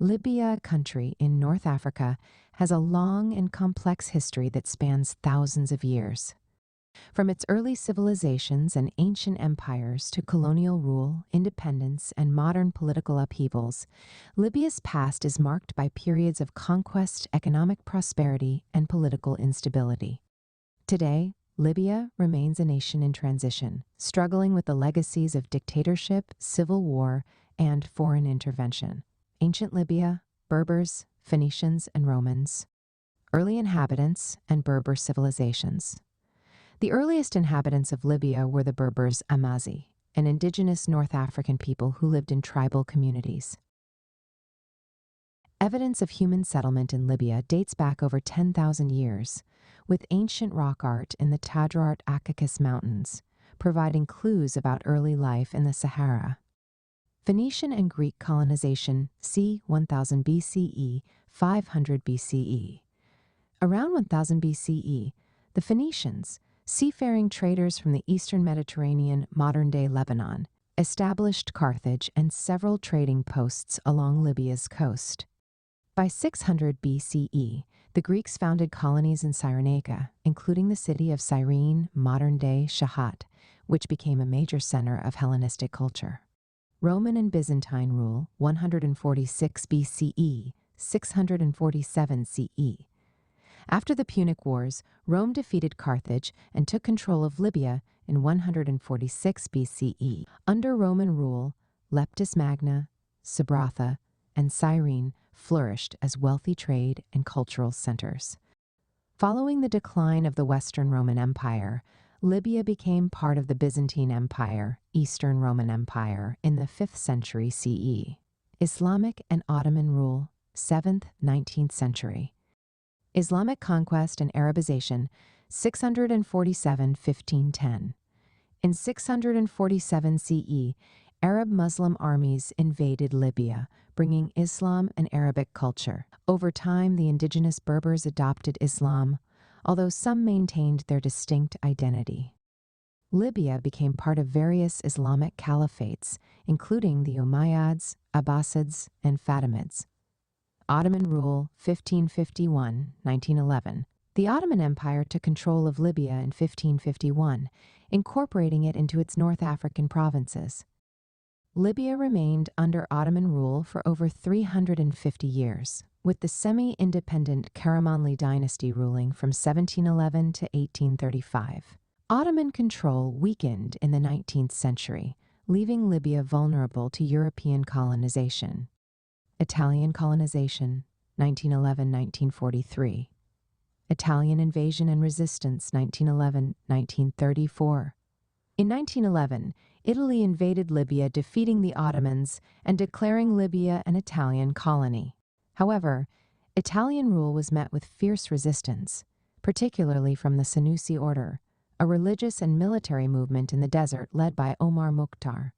Libya, a country in North Africa, has a long and complex history that spans thousands of years. From its early civilizations and ancient empires to colonial rule, independence, and modern political upheavals, Libya's past is marked by periods of conquest, economic prosperity, and political instability. Today, Libya remains a nation in transition, struggling with the legacies of dictatorship, civil war, and foreign intervention. Ancient Libya, Berbers, Phoenicians, and Romans. Early inhabitants and Berber civilizations. The earliest inhabitants of Libya were the Berbers Amazi, an indigenous North African people who lived in tribal communities. Evidence of human settlement in Libya dates back over 10,000 years, with ancient rock art in the Tadrart Akakis Mountains, providing clues about early life in the Sahara. Phoenician and Greek colonization, c. 1000 BCE, 500 BCE. Around 1000 BCE, the Phoenicians, seafaring traders from the eastern Mediterranean, modern-day Lebanon, established Carthage and several trading posts along Libya's coast. By 600 BCE, the Greeks founded colonies in Cyrenaica, including the city of Cyrene, modern-day Shahat, which became a major center of Hellenistic culture. Roman and Byzantine rule, 146 BCE, 647 CE. After the Punic Wars, Rome defeated Carthage and took control of Libya in 146 BCE. Under Roman rule, Leptis Magna, Sabratha, and Cyrene flourished as wealthy trade and cultural centers. Following the decline of the Western Roman Empire, Libya became part of the Byzantine Empire, Eastern Roman Empire, in the 5th century CE. Islamic and Ottoman rule, 7th, 19th century. Islamic conquest and Arabization, 647–1510. In 647 CE, Arab-Muslim armies invaded Libya, bringing Islam and Arabic culture. Over time, the indigenous Berbers adopted Islam, although some maintained their distinct identity. Libya became part of various Islamic caliphates, including the Umayyads, Abbasids, and Fatimids. Ottoman rule, 1551–1911. The Ottoman Empire took control of Libya in 1551, incorporating it into its North African provinces. Libya remained under Ottoman rule for over 350 years, with the semi-independent Karamanli dynasty ruling from 1711 to 1835. Ottoman control weakened in the 19th century, leaving Libya vulnerable to European colonization. Italian colonization, 1911–1943. Italian invasion and resistance, 1911–1934. In 1911, Italy invaded Libya, defeating the Ottomans and declaring Libya an Italian colony. However, Italian rule was met with fierce resistance, particularly from the Senussi order, a religious and military movement in the desert led by Omar Mukhtar.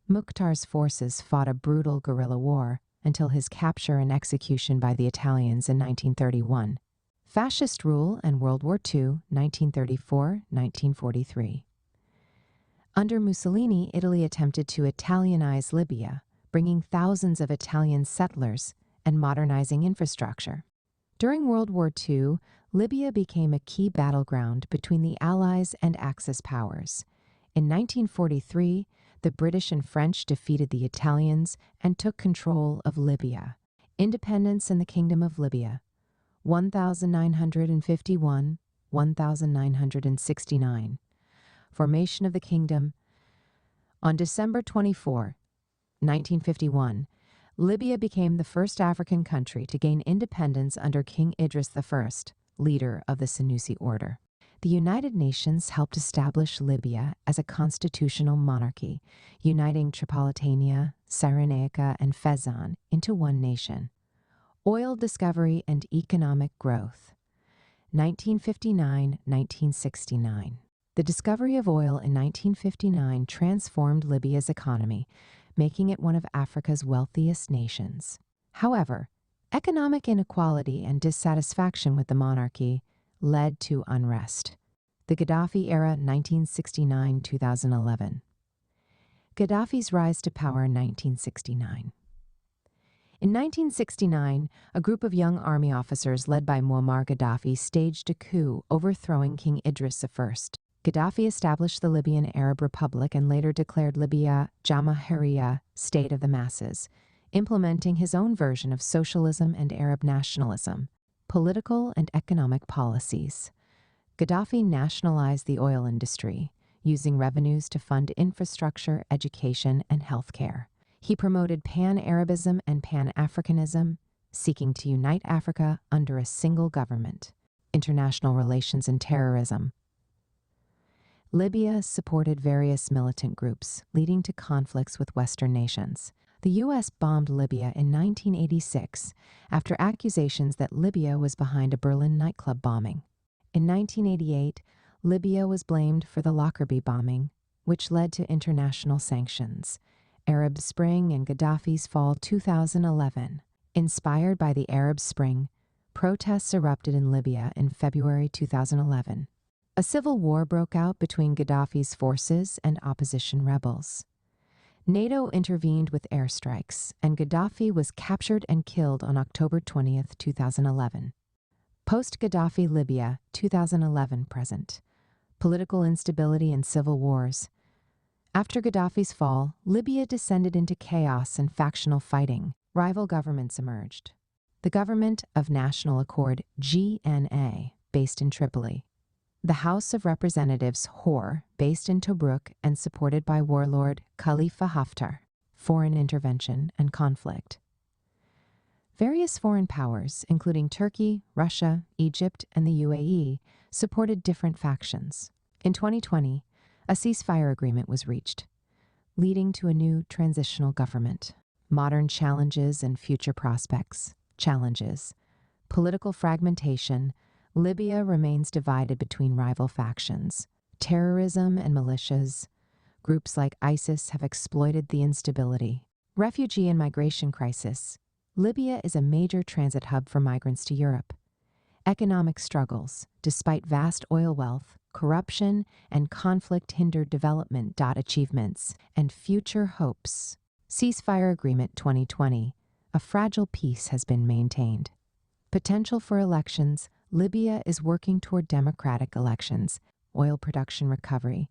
Mukhtar's forces fought a brutal guerrilla war until his capture and execution by the Italians in 1931. Fascist rule and World War II, 1934–1943. Under Mussolini, Italy attempted to Italianize Libya, bringing thousands of Italian settlers and modernizing infrastructure. During World War II, Libya became a key battleground between the Allies and Axis powers. In 1943, the British and French defeated the Italians and took control of Libya. Independence in the Kingdom of Libya, 1951–1969. Formation of the kingdom. On December 24, 1951, Libya became the first African country to gain independence under King Idris I, leader of the Senussi order. The United Nations helped establish Libya as a constitutional monarchy, uniting Tripolitania, Cyrenaica, and Fezzan into one nation. Oil discovery and economic growth. 1959–1969. The discovery of oil in 1959 transformed Libya's economy, making it one of Africa's wealthiest nations. However, economic inequality and dissatisfaction with the monarchy led to unrest. The Gaddafi era, 1969–2011. Gaddafi's rise to power in 1969. In 1969, a group of young army officers led by Muammar Gaddafi staged a coup, overthrowing King Idris I. Gaddafi established the Libyan Arab Republic and later declared Libya Jamahiriya, state of the masses, implementing his own version of socialism and Arab nationalism. Political and economic policies. Gaddafi nationalized the oil industry, using revenues to fund infrastructure, education, and healthcare. He promoted Pan-Arabism and Pan-Africanism, seeking to unite Africa under a single government. International relations and terrorism. Libya supported various militant groups, leading to conflicts with Western nations. The U.S. bombed Libya in 1986 after accusations that Libya was behind a Berlin nightclub bombing. In 1988, Libya was blamed for the Lockerbie bombing, which led to international sanctions. Arab Spring and Gaddafi's fall 2011. Inspired by the Arab Spring, protests erupted in Libya in February 2011. A civil war broke out between Gaddafi's forces and opposition rebels. NATO intervened with airstrikes, and Gaddafi was captured and killed on October 20, 2011. Post-Gaddafi Libya, 2011-present. Political instability and civil wars. After Gaddafi's fall, Libya descended into chaos and factional fighting. Rival governments emerged. The Government of National Accord, GNA, based in Tripoli. The House of Representatives, HOR, based in Tobruk and supported by warlord Khalifa Haftar. Foreign intervention and conflict. Various foreign powers, including Turkey, Russia, Egypt, and the UAE, supported different factions. In 2020, a ceasefire agreement was reached, leading to a new transitional government. Modern challenges and future prospects. Challenges. Political fragmentation. Libya remains divided between rival factions. Terrorism and militias. Groups like ISIS have exploited the instability. Refugee and migration crisis. Libya is a major transit hub for migrants to Europe. Economic struggles. Despite vast oil wealth, corruption and conflict hindered development. Achievements and future hopes. Ceasefire Agreement 2020. A fragile peace has been maintained. Potential for elections. Libya is working toward democratic elections. Oil production recovery.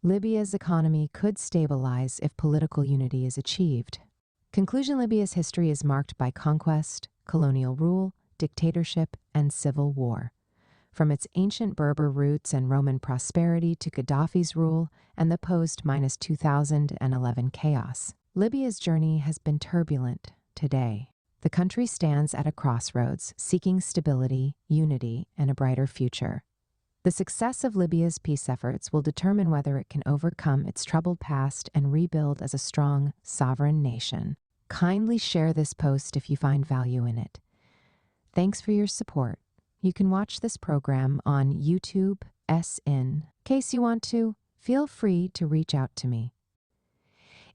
Libya's economy could stabilize if political unity is achieved. Conclusion. Libya's history is marked by conquest, colonial rule, dictatorship, and civil war. From its ancient Berber roots and Roman prosperity to Gaddafi's rule and the post-2011 chaos, Libya's journey has been turbulent. Today, the country stands at a crossroads, seeking stability, unity, and a brighter future. The success of Libya's peace efforts will determine whether it can overcome its troubled past and rebuild as a strong, sovereign nation. Kindly share this post if you find value in it. Thanks for your support. You can watch this program on YouTube, In case you want to, feel free to reach out to me.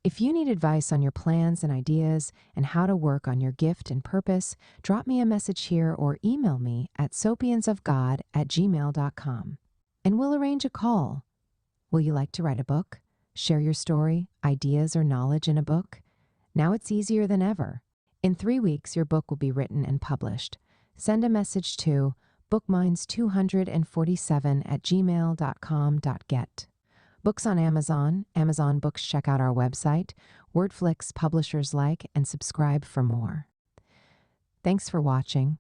If you need advice on your plans and ideas and how to work on your gift and purpose, drop me a message here or email me at sopiansofgod@gmail.com, and we'll arrange a call. Will you like to write a book? Share your story, ideas, or knowledge in a book? Now it's easier than ever. In 3 weeks, your book will be written and published. Send a message to bookminds247@gmail.com.get. Books on Amazon, Amazon Books. Check out our website, Wordflix publishers like, and subscribe for more. Thanks for watching.